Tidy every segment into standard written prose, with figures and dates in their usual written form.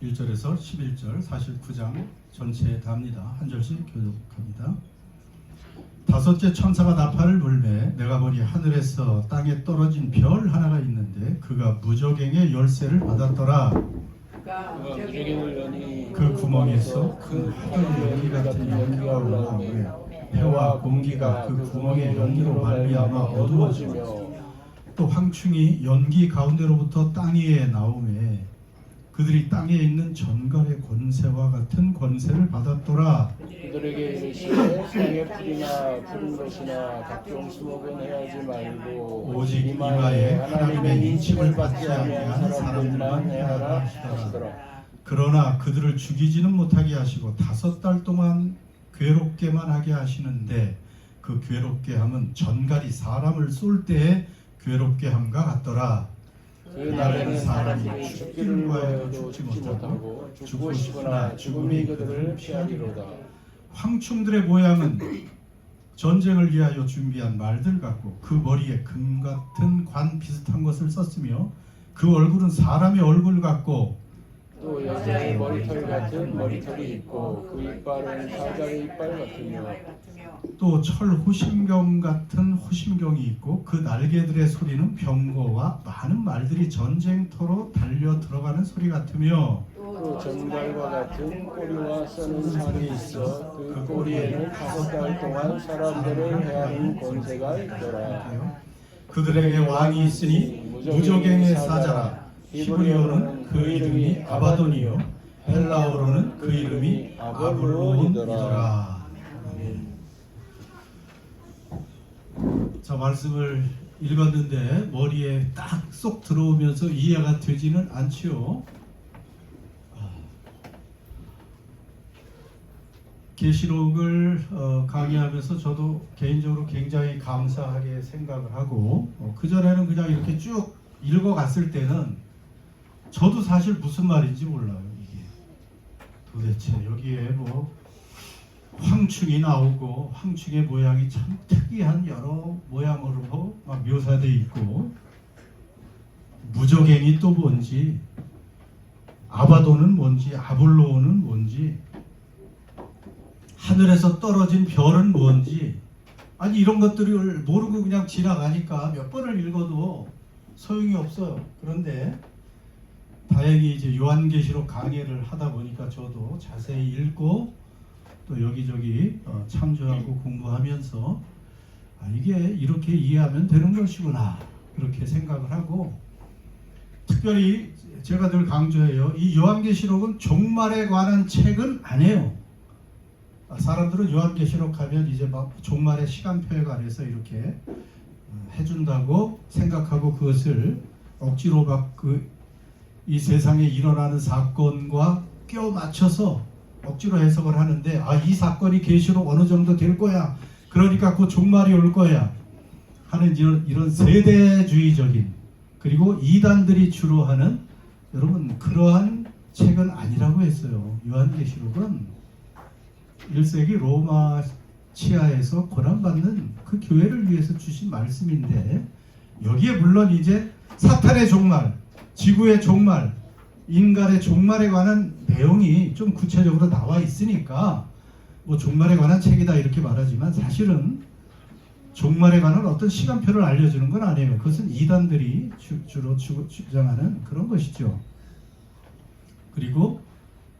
1절에서 11절 49장 전체에 답니다. 한 절씩 교독합니다. 다섯째 천사가 나팔을 불매 내가 보니 하늘에서 땅에 떨어진 별 하나가 있는데 그가 무저갱의 열쇠를 받았더라. 그 구멍에서 큰 하늘 연기 같은 연기가 올라오매 해와 공기가 그 구멍의 연기로 말미암아 어두워지며 또 황충이 연기 가운데로부터 땅 위에 나오매 그들이 땅에 있는 전갈의 권세와 같은 권세를 받았더라. 그들에게 이르시되 땅의 풀이나 푸른 것이나 각종 수목은 해하지 말고 오직 이마에 하나님의 인침을 받지 아니한 사람들만 해하라 하시더라. 그러나 그들을 죽이지는 못하게 하시고 5달 동안 괴롭게만 하게 하시는데 그 괴롭게 함은 전갈이 사람을 쏠 때에 괴롭게 함과 같더라. 그날에는 사람들이 죽기를 구하여도 죽지 못하고 죽고 싶으나 죽음이 그들을 피하리로다. 황충들의 모양은 전쟁을 위하여 준비한 말들 같고 그 머리에 금 같은 관 비슷한 것을 썼으며 그 얼굴은 사람의 얼굴 같고 또 여자의 머리털 같은 머리털이 있고 그 이빨은 사자의 이빨 같으며 또 철 호심경 같은 호심경이 있고 그 날개들의 소리는 병거와 많은 말들이 전쟁터로 달려 들어가는 소리 같으며 또 전갈과 같은 꼬리와 써는 살이 있어 그 꼬리에는 5달 동안 사람들을 해하는 권세가 있더라. 그들에게 왕이 있으니 무저갱의 사자라. 히브리어로는 그 이름이 아바돈이요 헬라어로는 그 이름이 아볼론이더라. 자, 말씀을 읽었는데 머리에 딱 쏙 들어오면서 이해가 되지는 않지요. 계시록을 강의하면서 저도 개인적으로 굉장히 감사하게 생각을 하고 그전에는 그냥 이렇게 쭉 읽어갔을 때는 저도 사실 무슨 말인지 몰라요. 이게 도대체 여기에 뭐 황충이 나오고 황충의 모양이 참 특이한 여러 모양으로 막 묘사되어 있고 무저갱이 또 뭔지 아바돈은 뭔지 아볼로는 뭔지 하늘에서 떨어진 별은 뭔지 아니 이런 것들을 모르고 그냥 지나가니까 몇 번을 읽어도 소용이 없어요. 그런데 다행히 이제 요한계시록 강의를 하다 보니까 저도 자세히 읽고 또 여기저기 참조하고 공부하면서 이게 이렇게 이해하면 되는 것이구나 그렇게 생각을 하고 특별히 제가 늘 강조해요. 이 요한계시록은 종말에 관한 책은 아니에요. 사람들은 요한계시록 하면 이제 막 종말의 시간표에 관해서 이렇게 해준다고 생각하고 그것을 억지로 막 이 세상에 일어나는 사건과 껴 맞춰서 억지로 해석을 하는데 이 사건이 계시록 어느 정도 될 거야. 그러니까 그 종말이 올 거야. 하는 이런 세대주의적인 그리고 이단들이 주로 하는 여러분 그러한 책은 아니라고 했어요. 요한계시록은 1세기 로마 치하에서 고난받는 그 교회를 위해서 주신 말씀인데 여기에 물론 이제 사탄의 종말, 지구의 종말, 인간의 종말에 관한 내용이 좀 구체적으로 나와 있으니까 뭐 종말에 관한 책이다 이렇게 말하지만 사실은 종말에 관한 어떤 시간표를 알려주는 건 아니에요. 그것은 이단들이 주로 주장하는 그런 것이죠. 그리고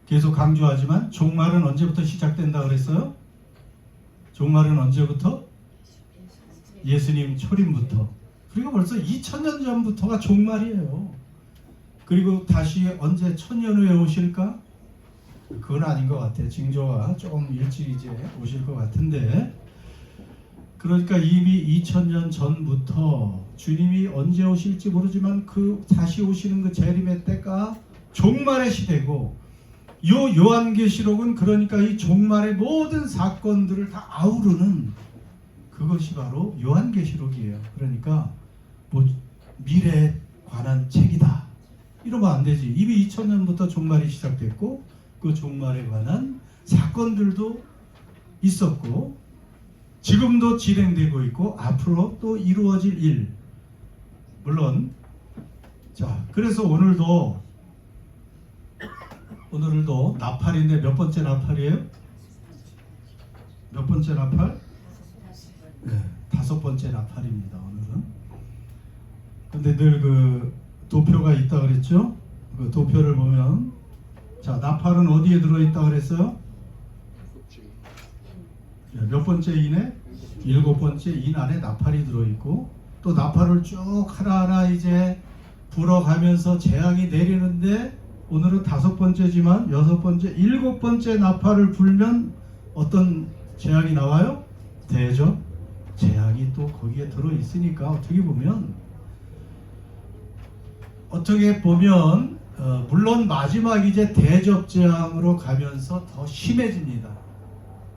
계속 강조하지만 종말은 언제부터 시작된다 그랬어요? 종말은 언제부터? 예수님 초림부터. 그리고 벌써 2000년 전부터가 종말이에요. 그리고 다시 언제 1000년 후에 오실까? 그건 아닌 것 같아요. 징조가 조금 일찍 이제 오실 것 같은데 그러니까 이미 2000년 전부터 주님이 언제 오실지 모르지만 그 다시 오시는 그 재림의 때가 종말의 시대고 요한계시록은 그러니까 이 종말의 모든 사건들을 다 아우르는 그것이 바로 요한계시록이에요. 그러니까 뭐 미래에 관한 책이다 이러면 안 되지. 이미 2000년부터 종말이 시작됐고 그 종말에 관한 사건들도 있었고 지금도 진행되고 있고 앞으로 또 이루어질 일 물론 자, 그래서 오늘도 나팔인데 몇 번째 나팔이에요? 몇 번째 나팔? 네, 5번째 나팔입니다. 오늘은. 근데 늘 그 도표가 있다 그랬죠? 그 도표를 보면, 자, 나팔은 어디에 들어있다 그랬어요? 몇 번째 인에? 7번째 인 안에 나팔이 들어있고, 또 나팔을 쭉 하나하나 이제 불어가면서 재앙이 내리는데, 오늘은 5번째지만 6번째, 7번째 나팔을 불면 어떤 재앙이 나와요? 대접 재앙이 또 거기에 들어있으니까 어떻게 보면 물론 마지막 이제 대접 재앙으로 가면서 더 심해집니다.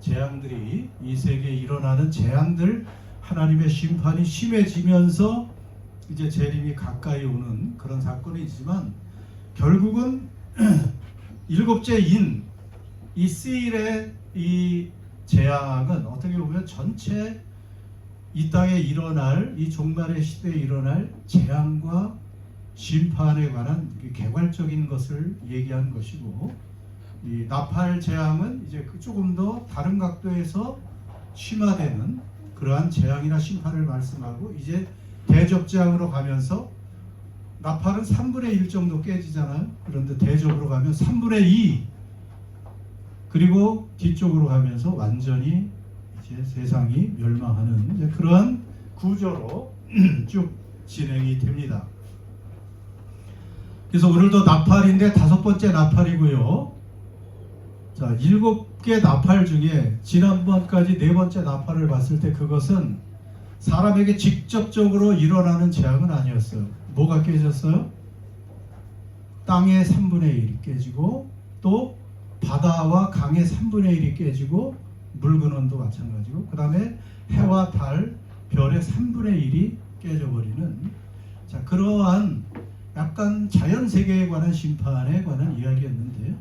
재앙들이, 이 세계에 일어나는 재앙들, 하나님의 심판이 심해지면서 이제 재림이 가까이 오는 그런 사건이 있지만, 결국은 7째 인, 이 세일의 이 재앙은 어떻게 보면 전체 이 땅에 일어날, 이 종말의 시대에 일어날 재앙과 심판에 관한 개괄적인 것을 얘기한 것이고, 이 나팔 재앙은 이제 조금 더 다른 각도에서 심화되는 그러한 재앙이나 심판을 말씀하고, 이제 대접 재앙으로 가면서 나팔은 3분의 1 정도 깨지잖아요. 그런데 대접으로 가면 3분의 2, 그리고 뒤쪽으로 가면서 완전히 이제 세상이 멸망하는 이제 그러한 구조로 쭉 진행이 됩니다. 그래서 오늘도 나팔인데 5번째 나팔이고요. 자, 7개 나팔 중에 지난번까지 4번째 나팔을 봤을 때 그것은 사람에게 직접적으로 일어나는 재앙은 아니었어요. 뭐가 깨졌어요? 땅의 3분의 1이 깨지고, 또 바다와 강의 3분의 1이 깨지고, 물 근원도 마찬가지고, 그 다음에 해와 달, 별의 3분의 1이 깨져버리는, 자, 그러한 약간 자연세계에 관한 심판에 관한 이야기였는데요.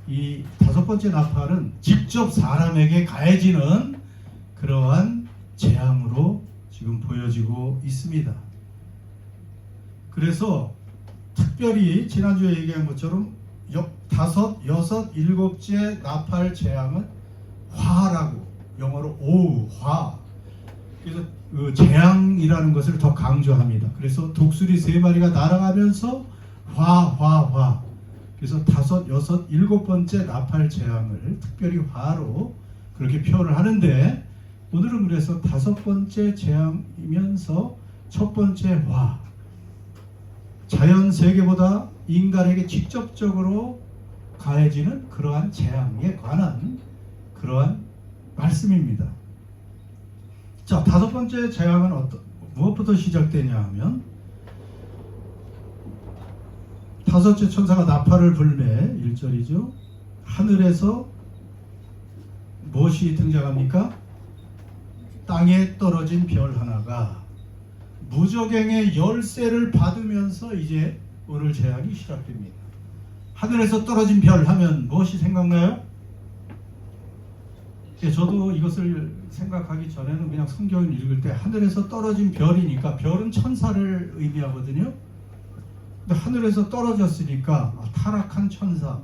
이 5번째 나팔은 직접 사람에게 가해지는 그러한 재앙으로 지금 보여지고 있습니다. 그래서 특별히 지난주에 얘기한 것처럼 5, 6, 7째 나팔 재앙은 화라고, 영어로 오우, 화. 그래서 그 재앙이라는 것을 더 강조합니다. 그래서 독수리 3마리가 날아가면서 화. 그래서 5, 6, 7번째 나팔 재앙을 특별히 화로 그렇게 표현을 하는데, 오늘은 그래서 5번째 재앙이면서 첫 번째 화, 자연 세계보다 인간에게 직접적으로 가해지는 그러한 재앙에 관한 그러한 말씀입니다. 자, 5번째 재앙은 무엇부터 시작되냐 하면, 5째 천사가 나팔을 불매, 1절이죠. 하늘에서 무엇이 등장합니까? 땅에 떨어진 별 하나가 무저갱의 열쇠를 받으면서 이제 오늘 재앙이 시작됩니다. 하늘에서 떨어진 별 하면 무엇이 생각나요? 저도 이것을 생각하기 전에는 그냥 성경을 읽을 때 하늘에서 떨어진 별이니까, 별은 천사를 의미하거든요. 근데 하늘에서 떨어졌으니까 타락한 천사,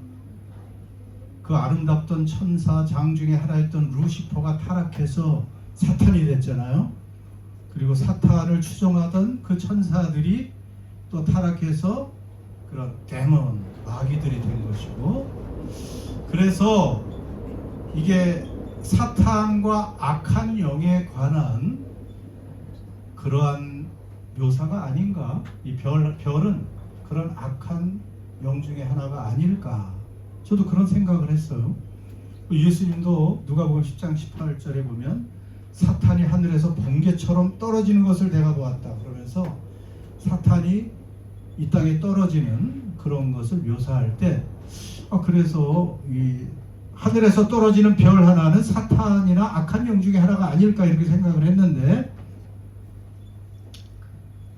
그 아름답던 천사 장 중에 하나였던 루시퍼가 타락해서 사탄이 됐잖아요. 그리고 사탄을 추종하던 그 천사들이 또 타락해서 그런 데몬, 마귀들이 된 것이고, 그래서 이게 사탄과 악한 영에 관한 그러한 묘사가 아닌가? 이 별은 그런 악한 영 중에 하나가 아닐까? 저도 그런 생각을 했어요. 예수님도 누가복음 10장 18절에 보면 사탄이 하늘에서 번개처럼 떨어지는 것을 내가 보았다 그러면서 사탄이 이 땅에 떨어지는 그런 것을 묘사할 때, 그래서 이 하늘에서 떨어지는 별 하나는 사탄이나 악한 영 중에 하나가 아닐까 이렇게 생각을 했는데,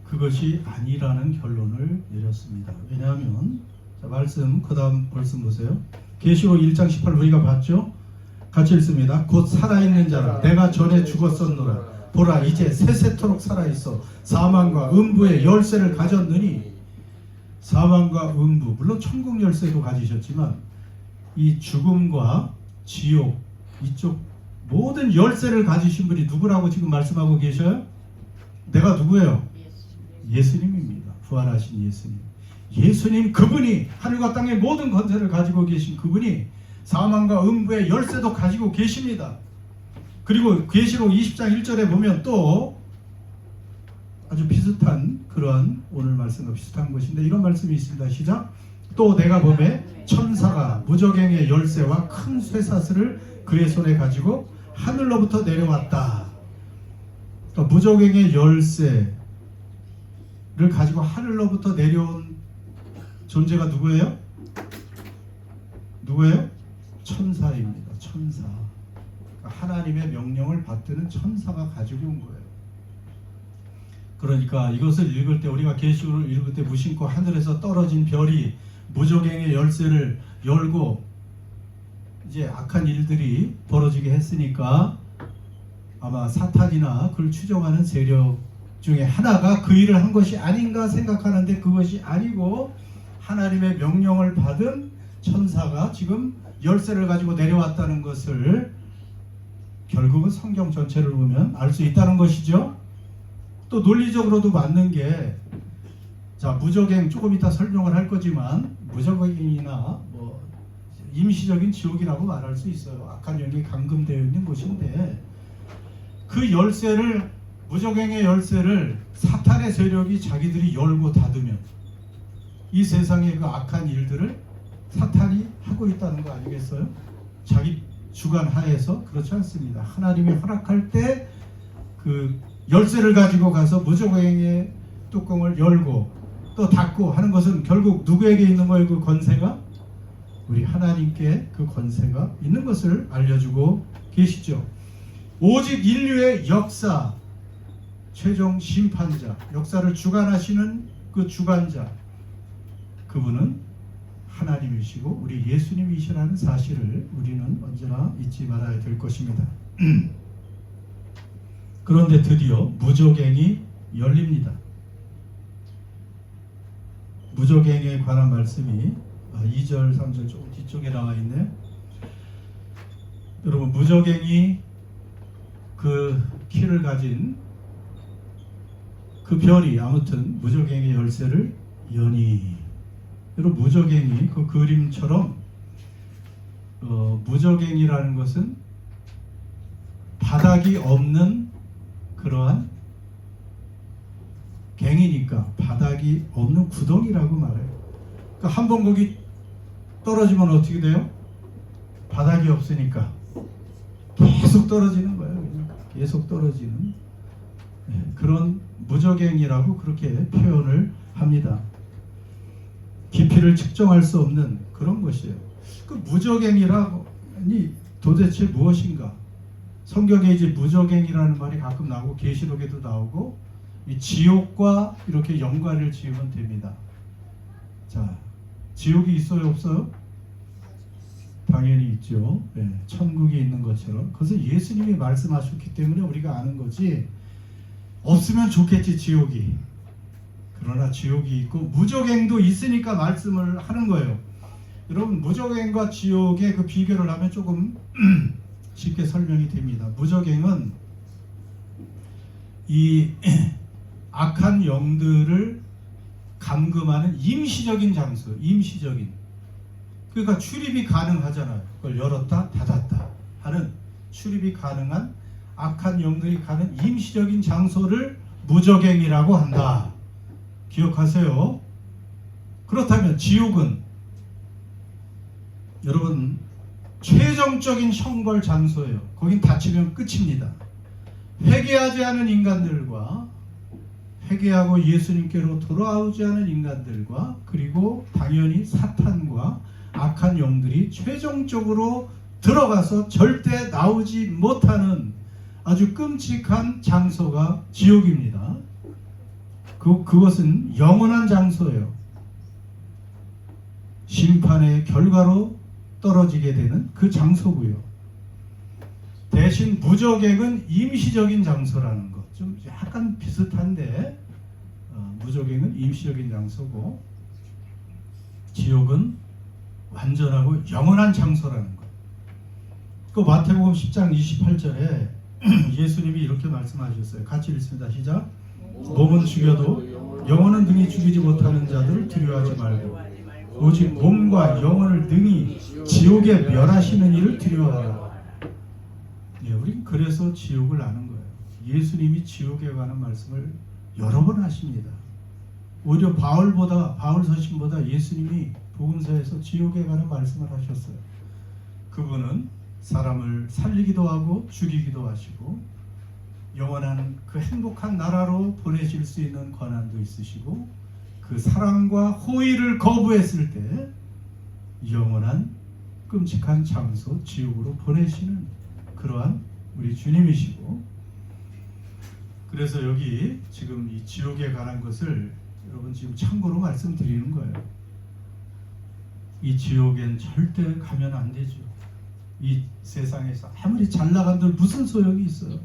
그것이 아니라는 결론을 내렸습니다. 왜냐하면 말씀, 그 다음 말씀 보세요. 계시록 1장 18 우리가 봤죠? 같이 읽습니다. 곧 살아있는 자라 내가 전에 죽었었노라. 보라 이제 세세토록 살아있어 사망과 음부의 열쇠를 가졌느니, 사망과 음부, 물론 천국 열쇠도 가지셨지만 이 죽음과 지옥 이쪽 모든 열쇠를 가지신 분이 누구라고 지금 말씀하고 계셔요? 내가 누구예요? 예수님입니다. 부활하신 예수님. 예수님 그분이 하늘과 땅의 모든 권세를 가지고 계신 그분이 사망과 음부의 열쇠도 가지고 계십니다. 그리고 계시록 20장 1절에 보면 또 아주 비슷한 그러한 오늘 말씀과 비슷한 것인데 이런 말씀이 있습니다. 시작. 또 내가 보매 천사가 무저갱의 열쇠와 큰 쇠사슬을 그의 손에 가지고 하늘로부터 내려왔다. 그러니까 무저갱의 열쇠를 가지고 하늘로부터 내려온 존재가 누구예요? 누구예요? 천사입니다. 천사. 그러니까 하나님의 명령을 받드는 천사가 가지고 온 거예요. 그러니까 이것을 읽을 때 우리가 계시록을 읽을 때 무심코 하늘에서 떨어진 별이 무저갱의 열쇠를 열고 이제 악한 일들이 벌어지게 했으니까 아마 사탄이나 그를 추종하는 세력 중에 하나가 그 일을 한 것이 아닌가 생각하는데 그것이 아니고 하나님의 명령을 받은 천사가 지금 열쇠를 가지고 내려왔다는 것을 결국은 성경 전체를 보면 알 수 있다는 것이죠. 또 논리적으로도 맞는 게, 자, 무저갱 조금 이따 설명을 할 거지만 무저갱이나 뭐 임시적인 지옥이라고 말할 수 있어요. 악한 영이 감금되어 있는 곳인데 그 열쇠를, 무저갱의 열쇠를 사탄의 세력이 자기들이 열고 닫으면 이 세상의 그 악한 일들을 사탄이 하고 있다는 거 아니겠어요? 자기 주관 하에서. 그렇지 않습니다. 하나님이 허락할 때 그 열쇠를 가지고 가서 무저갱의 뚜껑을 열고 또 닫고 하는 것은 결국 누구에게 있는 거예요? 그 권세가? 우리 하나님께 그 권세가 있는 것을 알려주고 계시죠. 오직 인류의 역사, 최종 심판자, 역사를 주관하시는 그 주관자, 그분은 하나님이시고 우리 예수님이시라는 사실을 우리는 언제나 잊지 말아야 될 것입니다. 그런데 드디어 무저갱이 열립니다. 무저갱에 관한 말씀이 2절, 3절 조금 뒤쪽에 나와 있네요. 여러분, 무저갱이 그 키를 가진 그 별이 아무튼 무저갱의 열쇠를 여니, 여러분, 무저갱이 그 그림처럼 무저갱이라는 것은 바닥이 없는 그러한 갱이니까 바닥이 없는 구덩이라고 말해요. 그러니까 한번 거기 떨어지면 어떻게 돼요? 바닥이 없으니까 계속 떨어지는 거예요. 그러니까 계속 떨어지는 그런 무저갱이라고 그렇게 표현을 합니다. 깊이를 측정할 수 없는 그런 것이에요. 그 무저갱이라니 도대체 무엇인가? 성경에 이제 무저갱이라는 말이 가끔 나오고 계시록에도 나오고 이 지옥과 이렇게 연관을 지으면 됩니다. 자, 지옥이 있어요, 없어요? 당연히 있죠. 네, 천국이 있는 것처럼. 그것은 예수님이 말씀하셨기 때문에 우리가 아는 거지. 없으면 좋겠지, 지옥이. 그러나 지옥이 있고 무저갱도 있으니까 말씀을 하는 거예요. 여러분, 무저갱과 지옥의 그 비교를 하면 조금 쉽게 설명이 됩니다. 무저갱은 이 악한 영들을 감금하는 임시적인 장소, 임시적인. 그러니까 출입이 가능하잖아요. 그걸 열었다 닫았다 하는 출입이 가능한 악한 영들이 가는 임시적인 장소를 무저갱이라고 한다. 기억하세요. 그렇다면 지옥은 여러분 최종적인 형벌 장소예요. 거긴 닫히면 끝입니다. 회개하지 않은 인간들과 회개하고 예수님께로 돌아오지 않은 인간들과 그리고 당연히 사탄과 악한 영들이 최종적으로 들어가서 절대 나오지 못하는 아주 끔찍한 장소가 지옥입니다. 그것은 영원한 장소예요. 심판의 결과로 떨어지게 되는 그 장소고요. 대신 무저갱은 임시적인 장소라는 것. 좀 약간 비슷한데 무저갱은 임시적인 장소고 지옥은 완전하고 영원한 장소라는 것. 그 마태복음 10장 28절에 예수님이 이렇게 말씀하셨어요. 같이 읽습니다. 시작. 몸은 죽여도 영혼은 능히 죽이지 못하는 자들을 두려워하지 말고 오직 몸과 영혼을 능히 지옥에 멸하시는 이를 두려워하라. 예, 우린 그래서 지옥을 아는 거예요. 예수님이 지옥에 관한 말씀을 여러 번 하십니다. 오히려 바울 서신보다 예수님이 복음서에서 지옥에 관한 말씀을 하셨어요. 그분은 사람을 살리기도 하고 죽이기도 하시고 영원한 그 행복한 나라로 보내실 수 있는 권한도 있으시고 그 사랑과 호의를 거부했을 때 영원한 끔찍한 장소 지옥으로 보내시는 그러한 우리 주님이시고, 그래서 여기 지금 이 지옥에 관한 것을 여러분 지금 참고로 말씀드리는 거예요. 이 지옥엔 절대 가면 안 되죠. 이 세상에서 아무리 잘 나간들 무슨 소용이 있어요.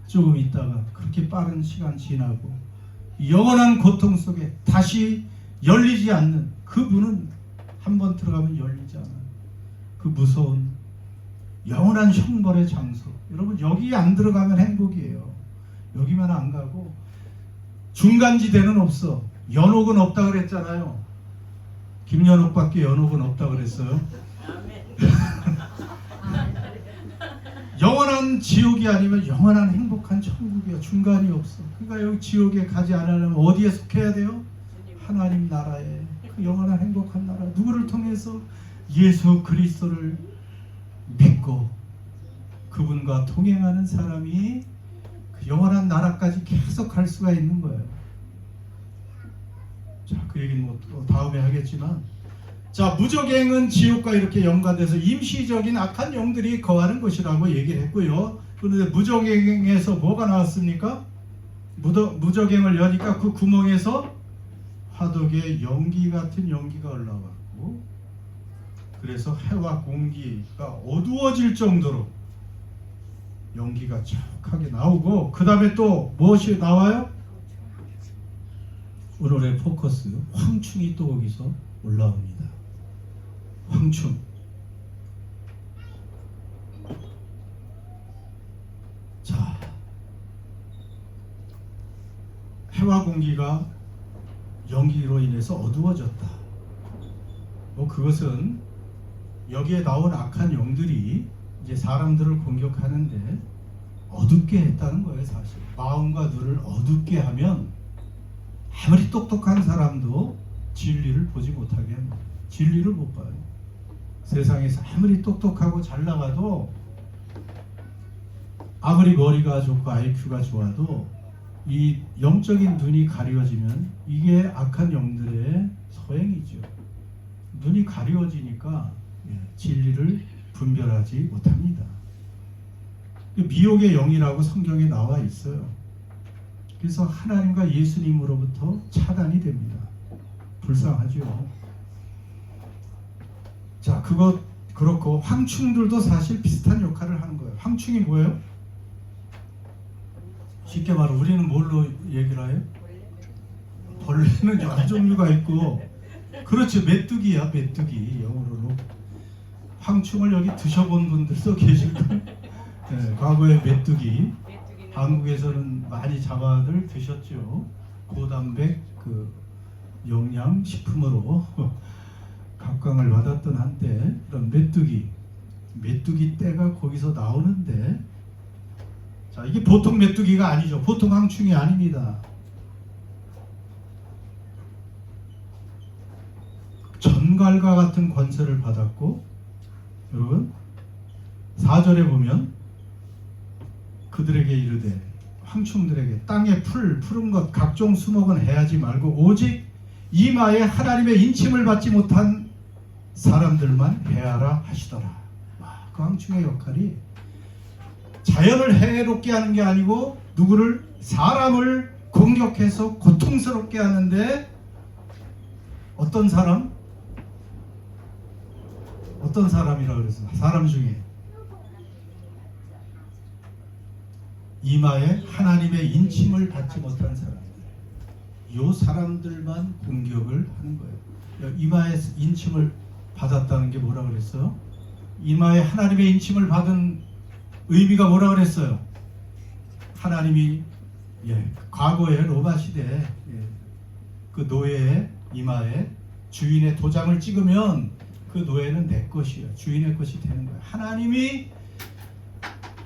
조금 있다가 그렇게 빠른 시간 지나고 영원한 고통 속에 다시 열리지 않는 그 문은 한 번 들어가면 열리지 않아요. 그 무서운 영원한 형벌의 장소. 여러분 여기 안 들어가면 행복이에요. 여기만 안 가고 중간지대는 없어. 연옥은 없다 그랬잖아요. 김연옥밖에 연옥은 없다 그랬어요. 영원한 지옥이 아니면 영원한 행복한 천국이야. 중간이 없어. 그러니까 여기 지옥에 가지 않으려면 어디에 속해야 돼요? 하나님 나라에. 그 영원한 행복한 나라. 누구를 통해서? 예수 그리스도를 믿고 그분과 동행하는 사람이 그 영원한 나라까지 계속 갈 수가 있는 거예요. 자, 그 얘기는 뭐 다음에 하겠지만, 자, 무적행은 지옥과 이렇게 연관돼서 임시적인 악한 영들이 거하는 것이라고 얘기를 했고요. 그런데 무적행에서 뭐가 나왔습니까? 무적행을 여니까 그 구멍에서 화덕에 연기 같은 연기가 올라왔고, 그래서 해와 공기가 어두워질 정도로 연기가 촉하게 나오고, 그 다음에 또 무엇이 나와요? 오늘의 포커스, 황충이 또 거기서 올라옵니다. 황충. 자, 해와 공기가 연기로 인해서 어두워졌다. 뭐 그것은 여기에 나온 악한 영들이 이제 사람들을 공격하는데 어둡게 했다는 거예요. 사실 마음과 눈을 어둡게 하면 아무리 똑똑한 사람도 진리를 보지 못하게 합니다. 진리를 못 봐요. 세상에서 아무리 똑똑하고 잘 나가도, 아무리 머리가 좋고 IQ가 좋아도 이 영적인 눈이 가려지면 이게 악한 영들의 소행이죠. 눈이 가려지니까 진리를 분별하지 못합니다. 미혹의 영이라고 성경에 나와 있어요. 그래서 하나님과 예수님으로부터 차단이 됩니다. 불쌍하죠. 자, 그것 그렇고 황충들도 사실 비슷한 역할을 하는 거예요. 황충이 뭐예요? 쉽게 말해 우리는 뭘로 얘기를 해요? 벌레는 여러 종류가 있고, 그렇죠. 메뚜기야, 메뚜기. 영어로는. 황충을 여기 드셔본 분들도 계실 거예요. 네, 과거에 메뚜기. 한국에서는 많이 잡아들 드셨죠. 고단백 그 영양 식품으로 각광을 받았던 한때 그런 메뚜기 떼가 거기서 나오는데, 자, 이게 보통 메뚜기가 아니죠. 보통 황충이 아닙니다. 전갈과 같은 권세를 받았고, 여러분 4절에 보면 그들에게 이르되, 황충들에게 땅에 푸른 것 각종 수목은 해하지 말고 오직 이마에 하나님의 인침을 받지 못한 사람들만 해하라 하시더라. 그 황충의 역할이 자연을 해롭게 하는 게 아니고 누구를, 사람을 공격해서 고통스럽게 하는데, 어떤 사람이라 그랬어? 사람 중에 이마에 하나님의 인침을 받지 못한 사람들, 이 사람들만 공격을 하는 거예요. 이마에 인침을 받았다는 게 뭐라 그랬어요? 이마에 하나님의 인침을 받은 의미가 뭐라 그랬어요? 하나님이 과거에 로마 시대 그 노예의 이마에 주인의 도장을 찍으면 그 노예는 내 것이에요. 주인의 것이 되는 거예요. 하나님이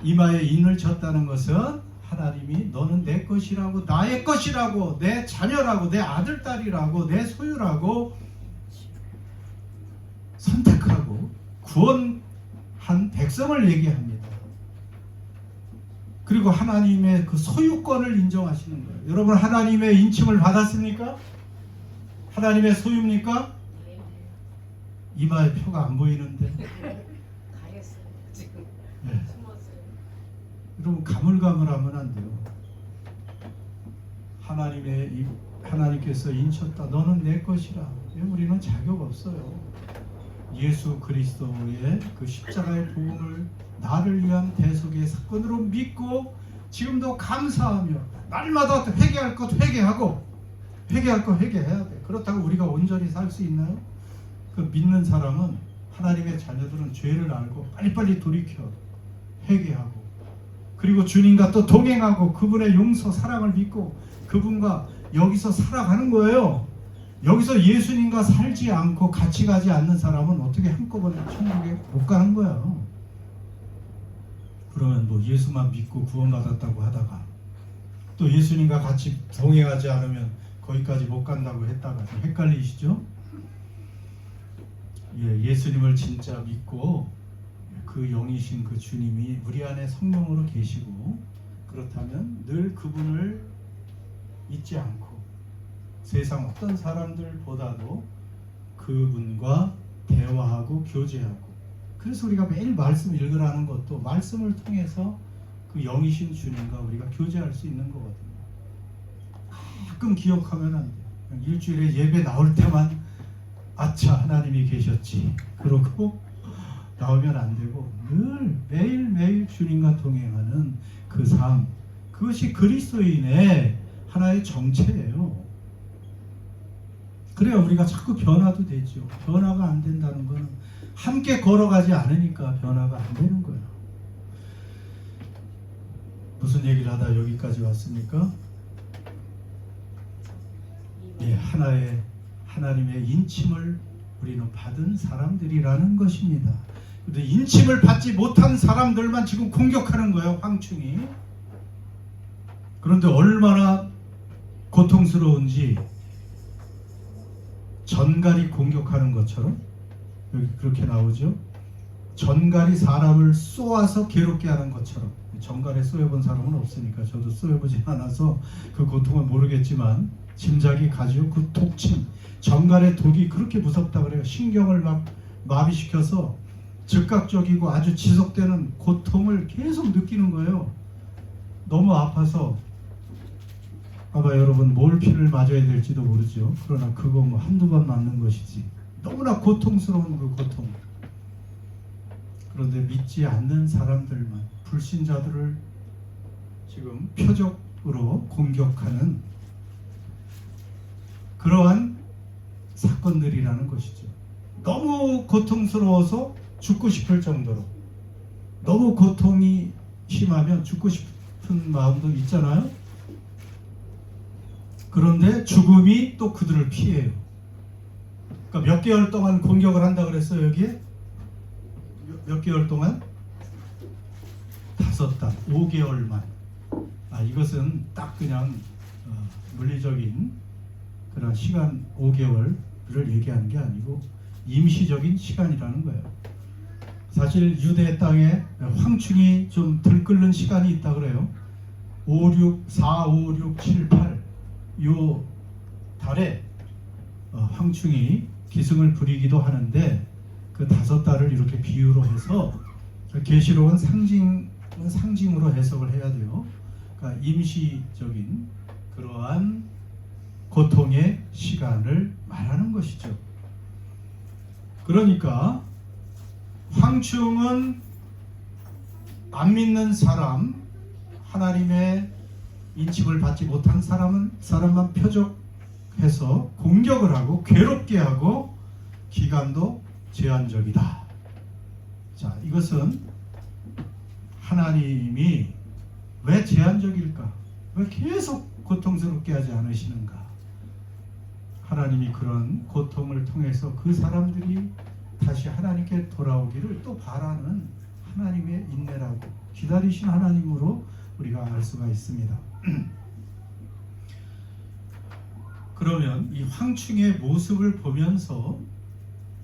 이마에 인을 쳤다는 것은 하나님이 너는 내 것이라고, 나의 것이라고, 내 자녀라고, 내 아들, 딸이라고, 내 소유라고 선택하고 구원한 백성을 얘기합니다. 그리고 하나님의 그 소유권을 인정하시는 거예요. 여러분, 하나님의 인침을 받았습니까? 하나님의 소유입니까? 이마에 표가 안 보이는데. 가렸어요. 지금 네. 숨었어요. 여러분, 가물가물하면 안 돼요. 하나님께서 인쳤다. 너는 내 것이라. 우리는 자격 없어요. 예수 그리스도의 그 십자가의 복음을 나를 위한 대속의 사건으로 믿고 지금도 감사하며 날마다 회개할 것 회개하고 회개할 것 회개해야 돼. 그렇다고 우리가 온전히 살 수 있나요? 그 믿는 사람은, 하나님의 자녀들은 죄를 알고 빨리빨리 돌이켜 회개하고, 그리고 주님과 또 동행하고 그분의 용서 사랑을 믿고 그분과 여기서 살아가는 거예요. 여기서 예수님과 살지 않고 같이 가지 않는 사람은 어떻게 한꺼번에 천국에 못 가는 거야. 그러면 뭐 예수만 믿고 구원받았다고 하다가 또 예수님과 같이 동행하지 않으면 거기까지 못 간다고 했다가 좀 헷갈리시죠? 예수님을 진짜 믿고 그 영이신 그 주님이 우리 안에 성령으로 계시고, 그렇다면 늘 그분을 잊지 않고 세상 어떤 사람들보다도 그분과 대화하고 교제하고, 그래서 우리가 매일 말씀 읽으라는 것도 말씀을 통해서 그 영이신 주님과 우리가 교제할 수 있는 거거든요. 가끔 기억하면 안 돼요. 그냥 일주일에 예배 나올 때만 아차 하나님이 계셨지 그러고 나오면 안 되고, 늘 매일매일 주님과 동행하는 그 삶, 그것이 그리스도인의 하나의 정체예요. 그래야 우리가 자꾸 변화도 되죠. 변화가 안 된다는 것은 함께 걸어가지 않으니까 변화가 안 되는 거예요. 무슨 얘기를 하다 여기까지 왔습니까? 하나님의 인침을 우리는 받은 사람들이라는 것입니다. 그런데 인침을 받지 못한 사람들만 지금 공격하는 거예요, 황충이. 그런데 얼마나 고통스러운지, 전갈이 공격하는 것처럼, 여기 그렇게 나오죠. 전갈이 사람을 쏘아서 괴롭게 하는 것처럼. 전갈에 쏘여본 사람은 없으니까 저도 쏘여보지 않아서 그 고통을 모르겠지만 짐작이 가지요. 그 독침, 전갈의 독이 그렇게 무섭다 그래요. 신경을 막 마비시켜서 즉각적이고 아주 지속되는 고통을 계속 느끼는 거예요. 너무 아파서 아마 여러분 몰핀을 맞아야 될지도 모르죠. 그러나 그거 뭐 한두 번 맞는 것이지 너무나 고통스러운 그 고통. 그런데 믿지 않는 사람들만, 불신자들을 지금 표적으로 공격하는 그러한 사건들이라는 것이죠. 너무 고통스러워서 죽고 싶을 정도로, 너무 고통이 심하면 죽고 싶은 마음도 있잖아요. 그런데 죽음이 또 그들을 피해요. 그러니까 몇 개월 동안 공격을 한다 그랬어요. 여기에 몇 개월 동안? 5달, 5개월만. 이것은 딱 그냥 물리적인 그런 시간 5개월을 얘기하는 게 아니고 임시적인 시간이라는 거예요. 사실 유대 땅에 황충이 좀 들끓는 시간이 있다 그래요. 4, 5, 6, 7, 8 요 달에 황충이 기승을 부리기도 하는데, 그 5달을 이렇게 비유로 해서 계시록은 상징으로 해석을 해야 돼요. 그러니까 임시적인 그러한 고통의 시간을 말하는 것이죠. 그러니까 황충은 안 믿는 사람, 하나님의 인침을 받지 못한 사람만 표적 해서 공격을 하고 괴롭게 하고 기간도 제한적이다. 자, 이것은 하나님이 왜 제한적일까? 왜 계속 고통스럽게 하지 않으시는가? 하나님이 그런 고통을 통해서 그 사람들이 다시 하나님께 돌아오기를 또 바라는 하나님의 인내라고, 기다리신 하나님으로 우리가 알 수가 있습니다. 그러면 이 황충의 모습을 보면서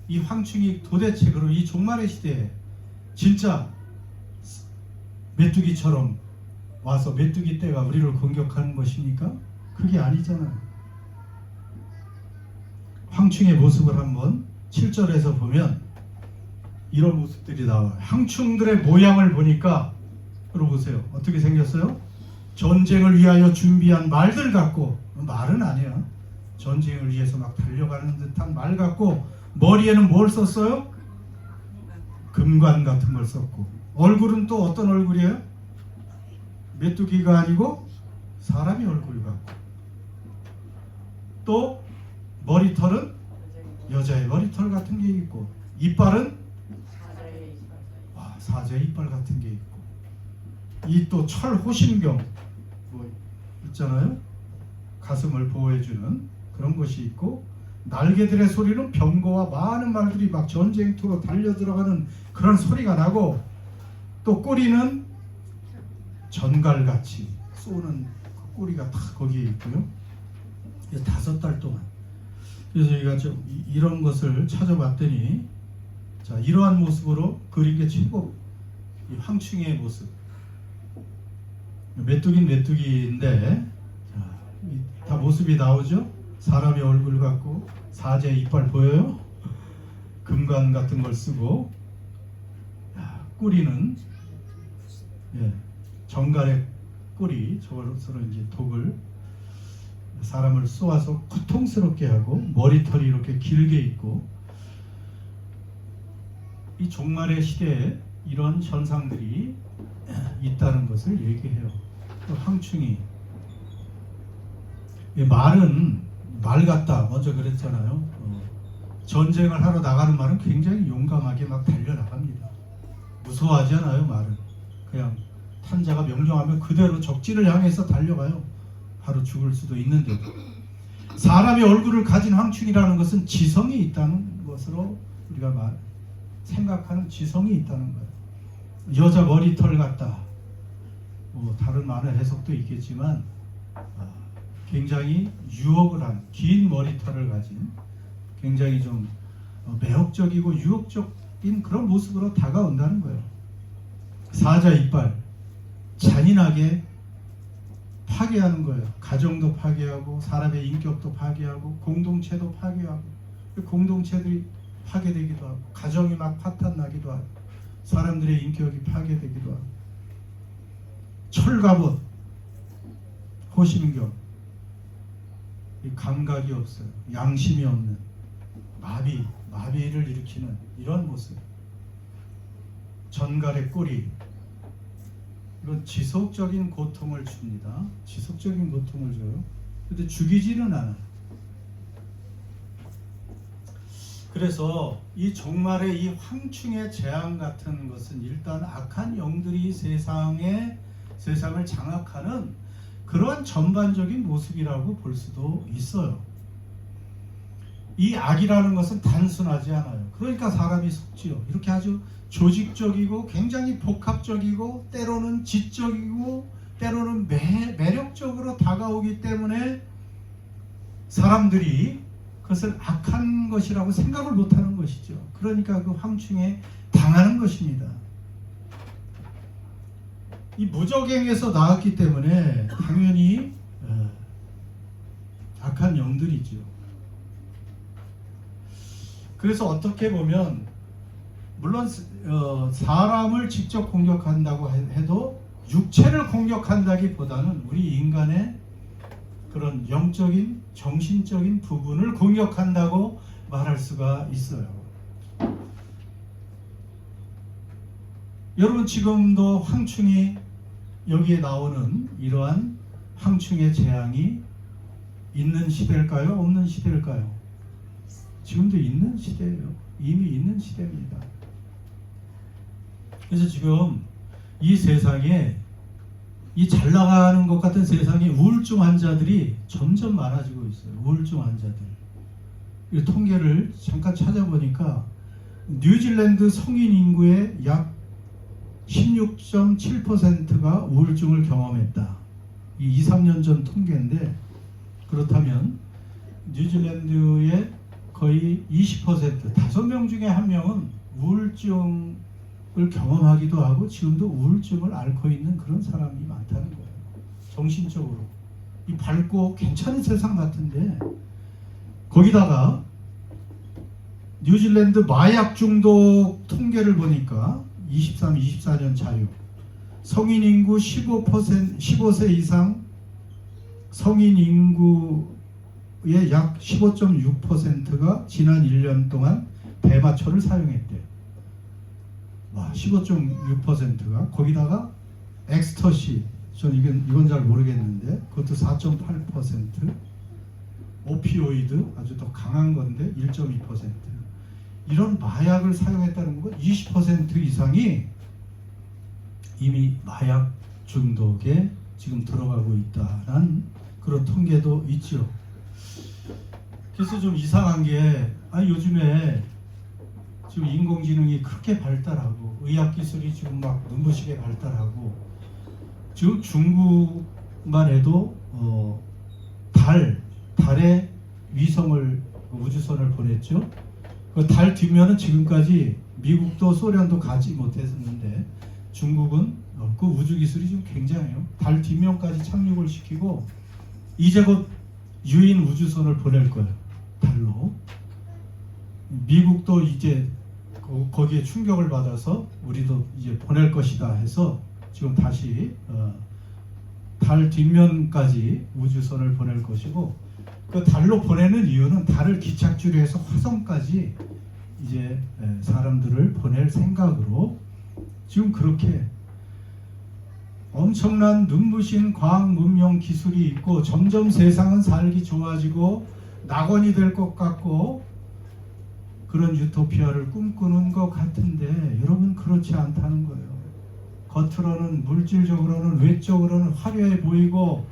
이 황충이 도대체 그럼 이 종말의 시대에 진짜 메뚜기처럼 와서 메뚜기 떼가 우리를 공격하는 것입니까? 그게 아니잖아요. 황충의 모습을 한번 7절에서 보면 이런 모습들이 나와요. 황충들의 모양을 보니까 들어보세요. 어떻게 생겼어요? 전쟁을 위하여 준비한 말들 같고, 말은 아니야. 전쟁을 위해서 막 달려가는 듯한 말 같고, 머리에는 뭘 썼어요? 금관 같은 걸 썼고, 얼굴은 또 어떤 얼굴이에요? 메뚜기가 아니고 사람의 얼굴 같고, 또 머리털은 여자의 머리털 같은 게 있고, 이빨은 사자의 이빨 같은 게 있고, 이 또 철 호신경 뭐 있잖아요. 가슴을 보호해주는 그런 것이 있고, 날개들의 소리는 병거와 많은 말들이 막 전쟁터로 달려 들어가는 그런 소리가 나고, 또 꼬리는 전갈같이 쏘는 그 꼬리가 다 거기에 있고요. 5달 동안. 그래서 저희가 좀 이런 것을 찾아봤더니, 자, 이러한 모습으로 그린 게 최고 이 황충의 모습. 메뚜기는 메뚜기인데, 자, 다 모습이 나오죠. 사람의 얼굴 같고 사자의 이빨 보여요? 금관 같은 걸 쓰고, 꼬리는 정갈의 꼬리, 저걸로 이제 독을 사람을 쏘아서 고통스럽게 하고, 머리털이 이렇게 길게 있고, 이 종말의 시대에 이런 현상들이 있다는 것을 얘기해요. 또 황충이, 말은 말 같다 먼저 그랬잖아요. 전쟁을 하러 나가는 말은 굉장히 용감하게 막 달려나갑니다. 무서워하지 않아요. 말은 그냥 탄자가 명령하면 그대로 적진을 향해서 달려가요. 바로 죽을 수도 있는데도. 사람의 얼굴을 가진 황충이라는 것은 지성이 있다는 것으로 우리가 생각하는 지성이 있다는 거예요. 여자 머리털 같다. 뭐 다른 많은 해석도 있겠지만, 굉장히 유혹을 한 긴 머리털을 가진 굉장히 좀 매혹적이고 유혹적인 그런 모습으로 다가온다는 거예요. 사자 이빨, 잔인하게 파괴하는 거예요. 가정도 파괴하고, 사람의 인격도 파괴하고, 공동체도 파괴하고, 공동체들이 파괴되기도 하고, 가정이 막 파탄나기도 하고, 사람들의 인격이 파괴되기도 하고, 철갑옷, 호신경, 감각이 없어요. 양심이 없는 마비를 일으키는 이런 모습. 전갈의 꼬리, 이건 지속적인 고통을 줍니다. 지속적인 고통을 줘요. 근데 죽이지는 않아요. 그래서 이 종말의 이 황충의 재앙 같은 것은 일단 악한 영들이 세상을 장악하는 그러한 전반적인 모습이라고 볼 수도 있어요. 이 악이라는 것은 단순하지 않아요. 그러니까 사람이 속지요. 이렇게 아주 조직적이고 굉장히 복합적이고, 때로는 지적이고, 때로는 매력적으로 다가오기 때문에 사람들이 그것을 악한 것이라고 생각을 못하는 것이죠. 그러니까 그 황충에 당하는 것입니다. 이 무적행에서 나왔기 때문에 당연히 악한 영들이죠. 그래서 어떻게 보면 물론 사람을 직접 공격한다고 해도 육체를 공격한다기보다는 우리 인간의 그런 영적인 정신적인 부분을 공격한다고 말할 수가 있어요. 여러분, 지금도 황충이, 여기에 나오는 이러한 황충의 재앙이 있는 시대일까요? 없는 시대일까요? 지금도 있는 시대예요. 이미 있는 시대입니다. 그래서 지금 이 세상에 이 잘 나가는 것 같은 세상에 우울증 환자들이 점점 많아지고 있어요. 우울증 환자들. 이 통계를 잠깐 찾아보니까 뉴질랜드 성인 인구의 약 16.7%가 우울증을 경험했다. 이 2, 3년 전 통계인데, 그렇다면 뉴질랜드의 거의 20%, 5명 중에 1명은 우울증을 경험하기도 하고 지금도 우울증을 앓고 있는 그런 사람이 많다는 거예요. 정신적으로. 이 밝고 괜찮은 세상 같은데, 거기다가 뉴질랜드 마약 중독 통계를 보니까 23, 24년 자료, 성인 인구 15세 이상 성인 인구의 약 15.6%가 지난 1년 동안 대마초를 사용했대요. 와, 15.6%가 거기다가 엑스터시, 전 이건 잘 모르겠는데 그것도 4.8%, 오피오이드 아주 더 강한 건데 1.2%. 이런 마약을 사용했다는 건 20% 이상이 이미 마약 중독에 지금 들어가고 있다는 그런 통계도 있죠. 그래서 좀 이상한 게, 요즘에 지금 인공지능이 그렇게 발달하고 의학기술이 지금 막 눈부시게 발달하고, 지금 중국만 해도 달에 위성을, 우주선을 보냈죠. 그 달 뒷면은 지금까지 미국도 소련도 가지 못했는데 중국은 그 우주 기술이 좀 굉장해요. 달 뒷면까지 착륙을 시키고 이제 곧 유인 우주선을 보낼 거예요. 달로. 미국도 이제 거기에 충격을 받아서 우리도 이제 보낼 것이다 해서 지금 다시 달 뒷면까지 우주선을 보낼 것이고, 그 달로 보내는 이유는 달을 기착지로 해서 화성까지 이제 사람들을 보낼 생각으로 지금 그렇게 엄청난 눈부신 과학 문명 기술이 있고 점점 세상은 살기 좋아지고 낙원이 될 것 같고 그런 유토피아를 꿈꾸는 것 같은데, 여러분 그렇지 않다는 거예요. 겉으로는 물질적으로는 외적으로는 화려해 보이고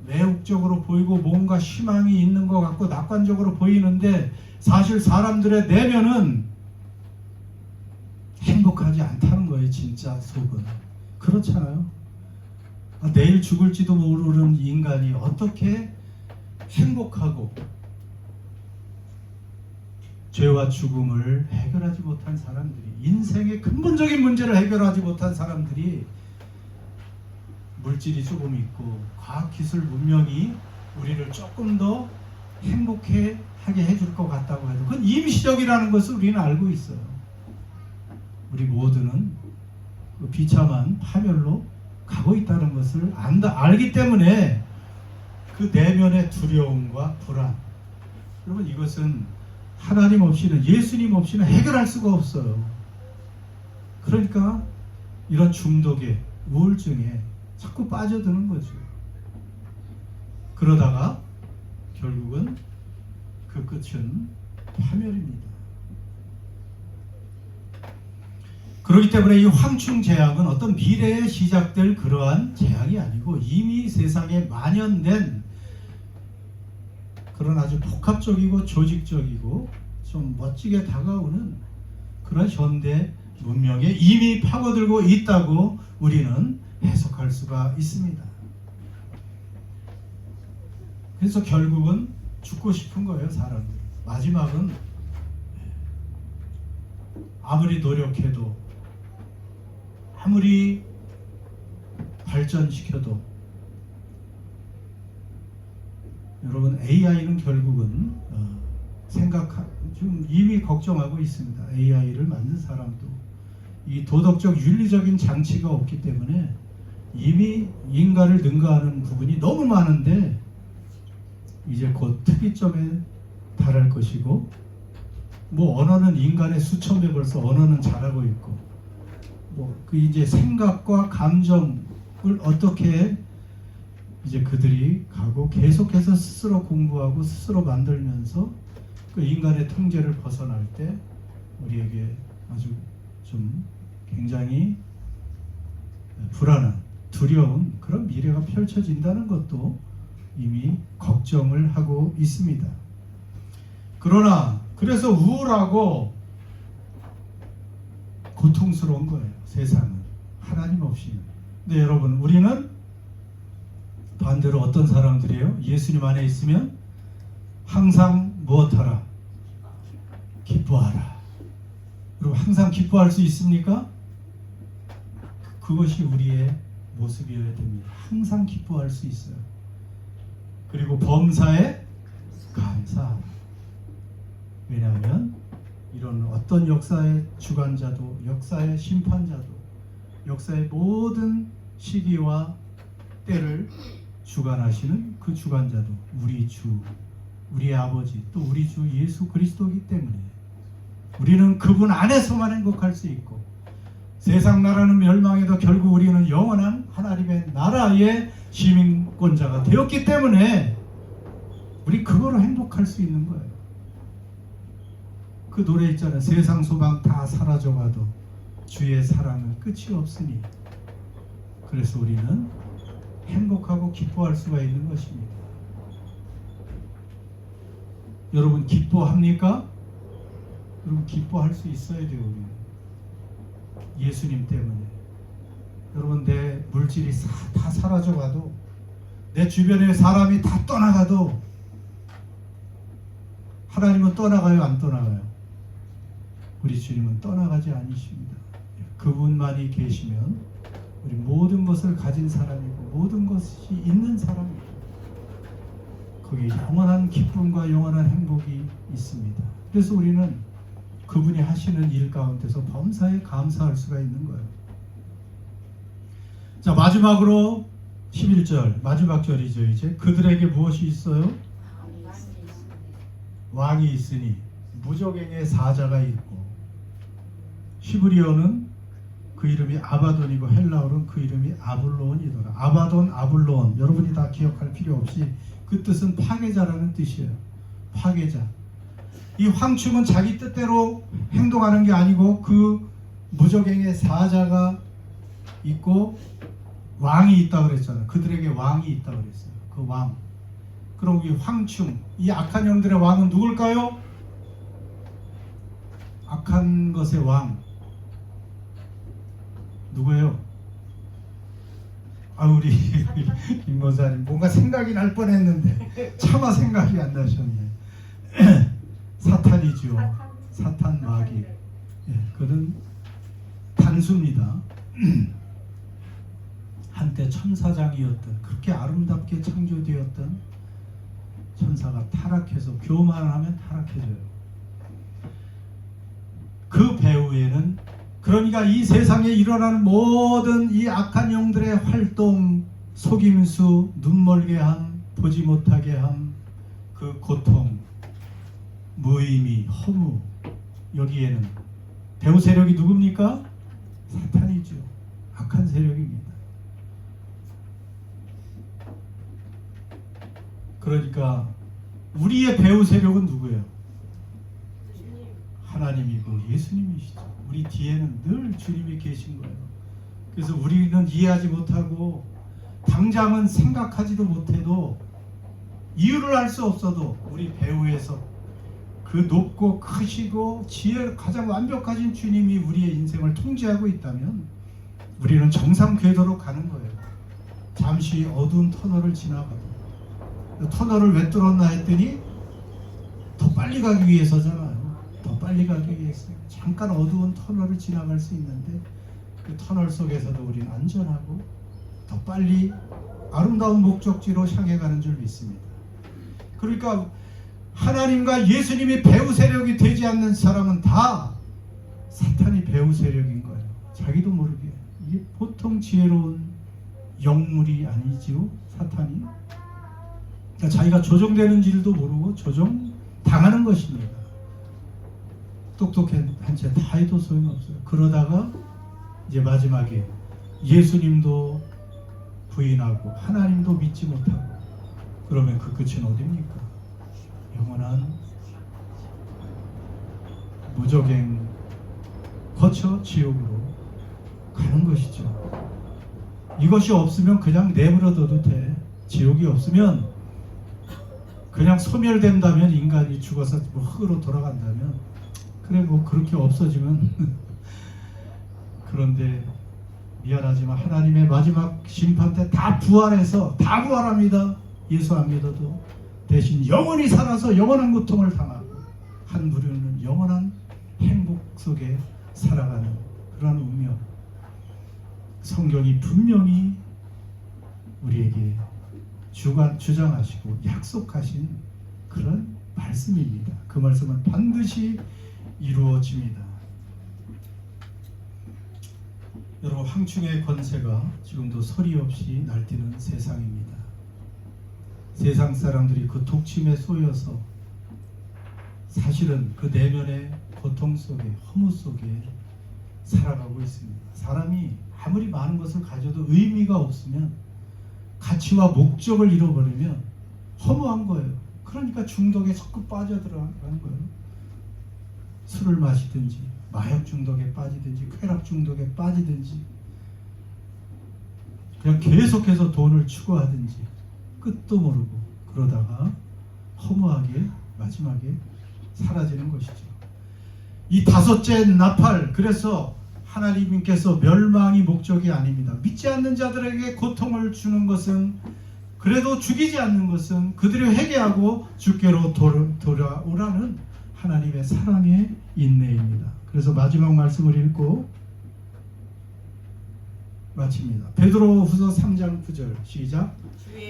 매혹적으로 보이고 뭔가 희망이 있는 것 같고 낙관적으로 보이는데 사실 사람들의 내면은 행복하지 않다는 거예요. 진짜 속은. 그렇잖아요. 내일 죽을지도 모르는 인간이 어떻게 행복하고, 죄와 죽음을 해결하지 못한 사람들이, 인생의 근본적인 문제를 해결하지 못한 사람들이 물질이 조금 있고 과학기술 문명이 우리를 조금 더 행복하게 해줄 것 같다고 해도 그건 임시적이라는 것을 우리는 알고 있어요. 우리 모두는 그 비참한 파멸로 가고 있다는 것을 알기 때문에 그 내면의 두려움과 불안, 여러분 이것은 하나님 없이는, 예수님 없이는 해결할 수가 없어요. 그러니까 이런 중독에, 우울증에 자꾸 빠져드는 거죠. 그러다가 결국은 그 끝은 파멸입니다. 그렇기 때문에 이 황충 재앙은 어떤 미래에 시작될 그러한 재앙이 아니고 이미 세상에 만연된 그런 아주 복합적이고 조직적이고 좀 멋지게 다가오는 그런 현대 문명에 이미 파고들고 있다고 우리는 해석할 수가 있습니다. 그래서 결국은 죽고 싶은 거예요, 사람들. 마지막은 아무리 노력해도, 아무리 발전시켜도, 여러분 AI는 결국은 지금 이미 걱정하고 있습니다. AI를 만든 사람도 이 도덕적 윤리적인 장치가 없기 때문에 이미 인간을 능가하는 부분이 너무 많은데 이제 곧 특이점에 달할 것이고, 뭐 언어는 인간의 수천 배 벌써 언어는 잘하고 있고, 뭐 그 이제 생각과 감정을 어떻게 이제 그들이 가고 계속해서 스스로 공부하고 스스로 만들면서 그 인간의 통제를 벗어날 때 우리에게 아주 좀 굉장히 불안한 두려운 그런 미래가 펼쳐진다는 것도 이미 걱정을 하고 있습니다. 그러나 그래서 우울하고 고통스러운 거예요. 세상은 하나님 없이는. 근데 여러분, 우리는 반대로 어떤 사람들이에요? 예수님 안에 있으면 항상 무엇하라? 기뻐하라. 그리고 항상 기뻐할 수 있습니까? 그것이 우리의 모습이어야 됩니다. 항상 기뻐할 수 있어요. 그리고 범사에 감사하라. 왜냐하면 이런 어떤 역사의 주관자도, 역사의 심판자도, 역사의 모든 시기와 때를 주관하시는 그 주관자도 우리 주, 우리의 아버지, 또 우리 주 예수 그리스도이기 때문에 우리는 그분 안에서만 행복할 수 있고, 세상 나라는 멸망해도 결국 우리는 영원한 하나님의 나라의 시민권자가 되었기 때문에 우리 그거로 행복할 수 있는 거예요. 그 노래 있잖아요. 세상 소망 다 사라져가도 주의 사랑은 끝이 없으니. 그래서 우리는 행복하고 기뻐할 수가 있는 것입니다. 여러분 기뻐합니까? 여러분 기뻐할 수 있어야 돼요. 우리는 예수님 때문에. 여러분 내 물질이 다 사라져가도, 내 주변에 사람이 다 떠나가도 하나님은 떠나가요? 안 떠나가요? 우리 주님은 떠나가지 않으십니다. 그분만이 계시면 우리 모든 것을 가진 사람이고 모든 것이 있는 사람이고 거기에 영원한 기쁨과 영원한 행복이 있습니다. 그래서 우리는 그분이 하시는 일 가운데서 범사에 감사할 수가 있는 거예요. 자, 마지막으로 11절 마지막 절이죠. 이제 그들에게 무엇이 있어요? 왕이 있으니 무적행의 사자가 있고, 히브리어는 그 이름이 아바돈이고 헬라어는 그 이름이 아블론이더라. 아바돈, 아블론, 여러분이 다 기억할 필요 없이 그 뜻은 파괴자라는 뜻이에요. 파괴자. 이 황충은 자기 뜻대로 행동하는 게 아니고 그 무적행의 사자가 있고 왕이 있다 그랬잖아요. 그들에게 왕이 있다 그랬어요. 그 왕. 그럼 이 황충, 이 악한 영들의 왕은 누굴까요? 악한 것의 왕 누구예요? 아, 우리 김 목사님 뭔가 생각이 날 뻔했는데 차마 생각이 안 나셨네. 사탄이죠. 사탄 마귀. 그는 단수입니다. 한때 천사장이었던, 그렇게 아름답게 창조되었던 천사가 타락해서, 교만하면 타락해져요. 그 배후에는, 그러니까 이 세상에 일어나는 모든 이 악한 영들의 활동, 속임수, 눈멀게 함, 보지 못하게 함, 그 고통, 무의미, 허무, 여기에는 배후 세력이 누굽니까? 사탄이죠. 악한 세력입니다. 그러니까 우리의 배후 세력은 누구예요? 하나님이고 예수님이시죠. 우리 뒤에는 늘 주님이 계신 거예요. 그래서 우리는 이해하지 못하고 당장은 생각하지도 못해도 이유를 알 수 없어도 우리 배후에서 그 높고 크시고 지혜 가장 완벽하신 주님이 우리의 인생을 통제하고 있다면 우리는 정상 궤도로 가는 거예요. 잠시 어두운 터널을 지나가도. 터널을 왜 뚫었나 했더니 더 빨리 가기 위해서잖아요. 더 빨리 가기 위해서. 잠깐 어두운 터널을 지나갈 수 있는데 그 터널 속에서도 우리는 안전하고 더 빨리 아름다운 목적지로 향해 가는 줄 믿습니다. 그러니까 하나님과 예수님이 배후 세력이 되지 않는 사람은 다 사탄이 배후 세력인 거예요. 자기도 모르게. 이게 보통 지혜로운 영물이 아니지요, 사탄이. 그러니까 자기가 조종되는 줄도 모르고 조종당하는 것입니다. 똑똑한 채 다 해도 소용없어요. 그러다가 이제 마지막에 예수님도 부인하고 하나님도 믿지 못하고 그러면 그 끝은 어디입니까? 영원한 무적행 거쳐 지옥으로 가는 것이죠. 이것이 없으면 그냥 내버려둬도 돼. 지옥이 없으면 그냥 소멸된다면, 인간이 죽어서 뭐 흙으로 돌아간다면 그래 뭐 그렇게 없어지면 그런데 미안하지만 하나님의 마지막 심판 때 다 부활해서 다 부활합니다. 예수 안 믿어도 대신 영원히 살아서 영원한 고통을 당하고 한 부류는 영원한 행복 속에 살아가는 그러한 운명, 성경이 분명히 우리에게 주장하시고 약속하신 그런 말씀입니다. 그 말씀은 반드시 이루어집니다. 여러분, 황충의 권세가 지금도 소리 없이 날뛰는 세상입니다. 세상 사람들이 그 독침에 쏘여서 사실은 그 내면의 고통 속에, 허무 속에 살아가고 있습니다. 사람이 아무리 많은 것을 가져도 의미가 없으면, 가치와 목적을 잃어버리면 허무한 거예요. 그러니까 중독에 자꾸 빠져들어가는 거예요. 술을 마시든지 마약 중독에 빠지든지 쾌락 중독에 빠지든지 그냥 계속해서 돈을 추구하든지 끝도 모르고 그러다가 허무하게 마지막에 사라지는 것이죠. 이 다섯째 나팔, 그래서 하나님께서 멸망이 목적이 아닙니다. 믿지 않는 자들에게 고통을 주는 것은, 그래도 죽이지 않는 것은 그들이 회개하고 주께로 돌아오라는 하나님의 사랑의 인내입니다. 그래서 마지막 말씀을 읽고 마칩니다. 베드로후서 3장 9절 시작.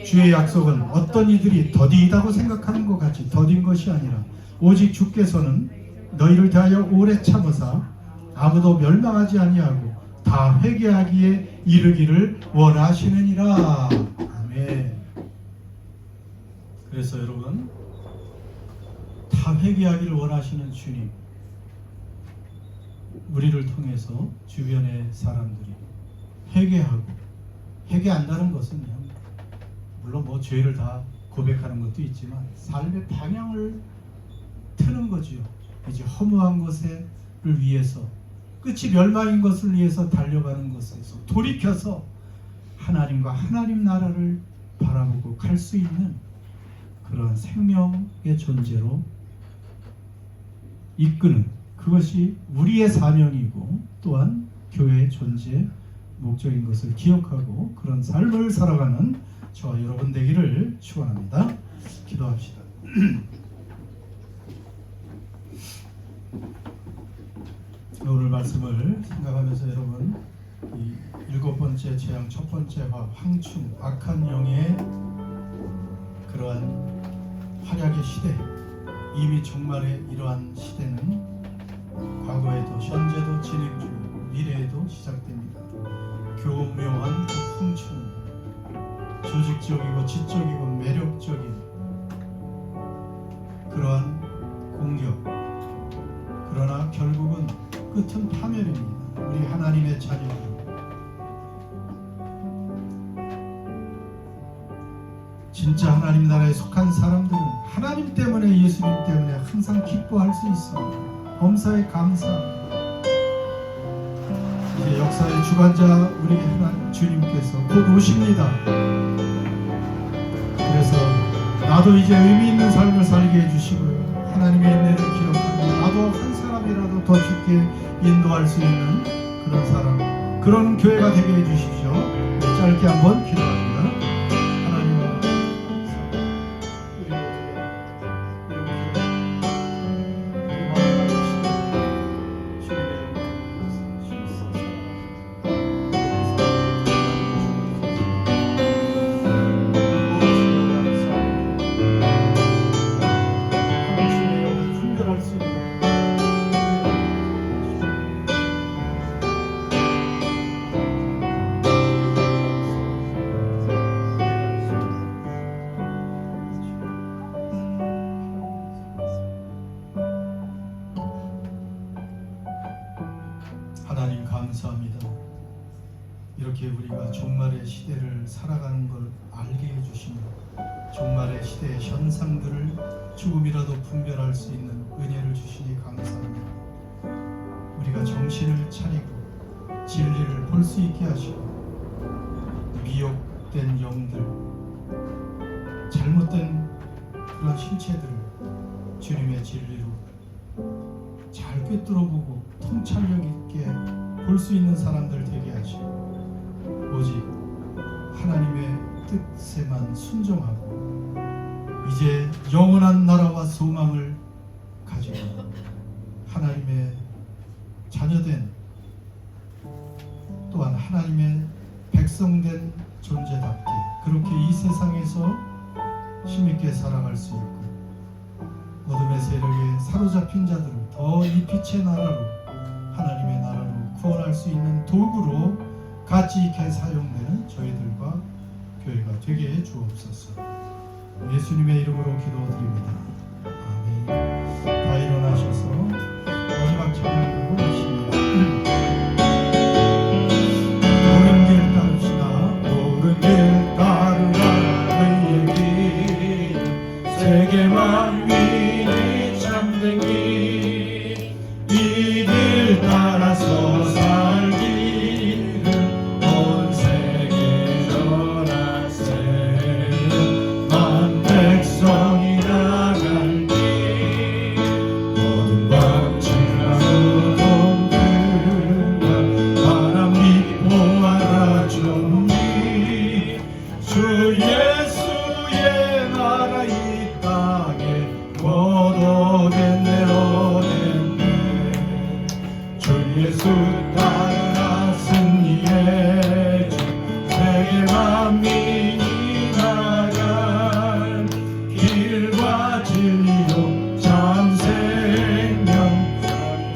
주의 약속은 어떤 이들이 더디다고 생각하는 것 같이 더딘 것이 아니라 오직 주께서는 너희를 대하여 오래 참으사 아무도 멸망하지 아니하고 다 회개하기에 이르기를 원하시느니라. 아멘. 그래서 여러분, 다 회개하기를 원하시는 주님, 우리를 통해서 주변의 사람들이 회개하고, 회개한다는 것은 그냥 물론 뭐 죄를 다 고백하는 것도 있지만 삶의 방향을 트는 거지요. 이제 허무한 것을 위해서, 끝이 멸망인 것을 위해서 달려가는 것에서 돌이켜서 하나님과 하나님 나라를 바라보고 갈 수 있는 그러한 생명의 존재로 이끄는, 그것이 우리의 사명이고 또한 교회의 존재 목적인 것을 기억하고 그런 삶을 살아가는 저와 여러분 되기를 축원합니다. 기도합시다. 오늘 말씀을 생각하면서 여러분, 이 7번째 재앙, 첫 번째 황충, 악한 영의 그러한 활약의 시대, 이미 종말의 이러한 시대는 과거에도 현재도 진행 중이고 미래에도 시작됩니다. 교묘한 그 황충, 조직적이고 지적이고 매력적인 그러한 공격, 그러나 결국은 끝은 파멸입니다. 우리 하나님의 자녀들, 진짜 하나님 나라에 속한 사람들은 하나님 때문에, 예수님 때문에 항상 기뻐할 수 있습니다. 범사에 감사합니다. 이제 역사의 주관자 우리 하나님 주님께서 곧 오십니다. 그래서 나도 이제 의미 있는 삶을 살게 해주시고요, 하나님의 은혜를 기억하고 나도 한 사람이라도 더 쉽게 인도할 수 있는 그런 사람, 그런 교회가 되게 해주십시오. 짧게 한번 기도합니다. 하나님 감사합니다. 이렇게 우리가 종말의 시대를 살아가는 걸 알게 해주시며 종말의 시대의 현상들을 조금이라도 분별할 수 있는 은혜를 주시니 감사합니다. 우리가 정신을 차리고 진리를 볼 수 있게 하시고 미혹된 영들, 잘못된 그런 실체들을 주님의 진리로 잘 꿰뚫어보고 통찰력 있게 볼 수 있는 사람들 되게 하시고 오직 하나님의 뜻에만 순종하고 이제 영원한 나라와 소망을 가지고 하나님의 자녀된 또한 하나님의 백성된 존재답게 그렇게 이 세상에서 힘있게 살아갈 수 있고 어둠의 세력에 사로잡힌 자들을 더 이 빛의 나라로 하나님의 나라로 구원할 수 있는 도구로 가치 있게 사용되는 저희들과 교회가 되게 해 주옵소서. 예수님의 이름으로 기도드립니다. 아멘. 다 일어나셔서 마지막 찬양 부르고 계십니다. 옳은 길 따릅시다. 옳은 길 따르라 그의 길 세계 만민이 참된 길 이 길 따라서 살기를 온 세계 전할세 만 백성이 나갈 길 모든 밤 지나고 동들과 바람 믿고 알아주니 주 예수의 나라 이 땅에 못 오겠네 주 예수 따라 승리해 주 세계 만민이 나갈 길과 진리로 참 생명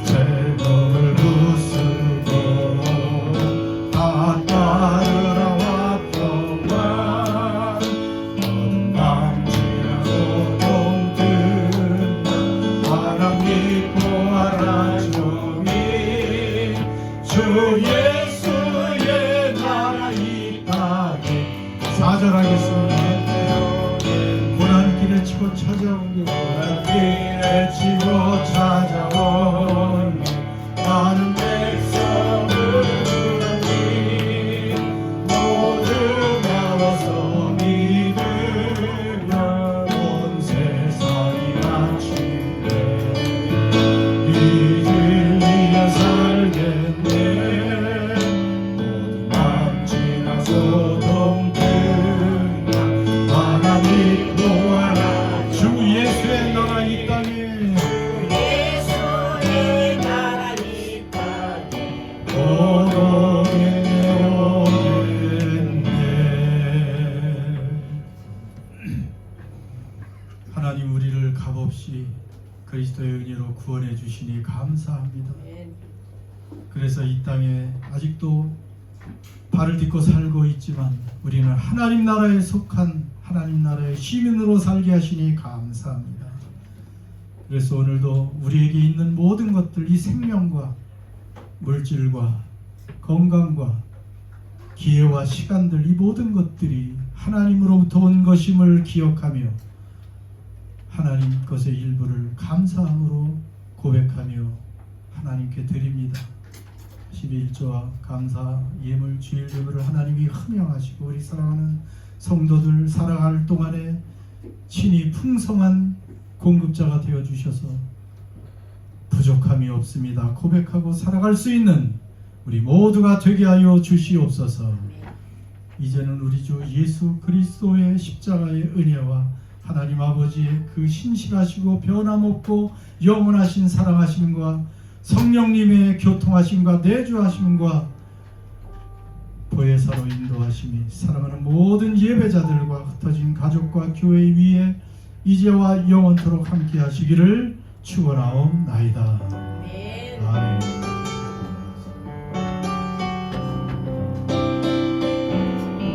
새벽을 부수고 다 따르라 화평만 어둠 밤 지나고 동뜬 바람 믿고 알아주니 주 예수의 나라 이 땅에 4절 하겠습니다. 고난길에 치고 찾아온 게 고난길에 치고 찾아온 많은 백성을 부르니 모두 나와서 믿으며 온 세상이 마치네 이 진리가 살겠네 모든 밤 지나서 동뜬 바람 믿고 알아 주 예수의 나라 이 땅에 예수의 나라 이 땅에 오겠네 하나님 우리를 값없이 그리스도의 은혜로 구원해 주시니 감사합니다. 그래서 이 땅에 아직도 발을 딛고 살고 있지만 우리는 하나님 나라에 속한 하나님 나라의 시민으로 살게 하시니 감사합니다. 그래서 오늘도 우리에게 있는 모든 것들 이 생명과 물질과 건강과 기회와 시간들 이 모든 것들이 하나님으로부터 온 것임을 기억하며 하나님 것의 일부를 감사함으로 고백하며 하나님께 드립니다. 11조와 감사 예물 주일 예물을 하나님이 흠양하시고 우리 사랑하는 성도들 살아갈 동안에 친히 풍성한 공급자가 되어주셔서 부족함이 없습니다 고백하고 살아갈 수 있는 우리 모두가 되게 하여 주시옵소서. 이제는 우리 주 예수 그리스도의 십자가의 은혜와 하나님 아버지의 그 신실하시고 변함없고 영원하신 사랑하심과 성령님의 교통하심과 내주하심과 보혜사로 인도하심이 사랑하는 모든 예배자들과 흩어진 가족과 교회 위에 이제와 영원토록 함께 하시기를 축원하옵나이다. 아멘.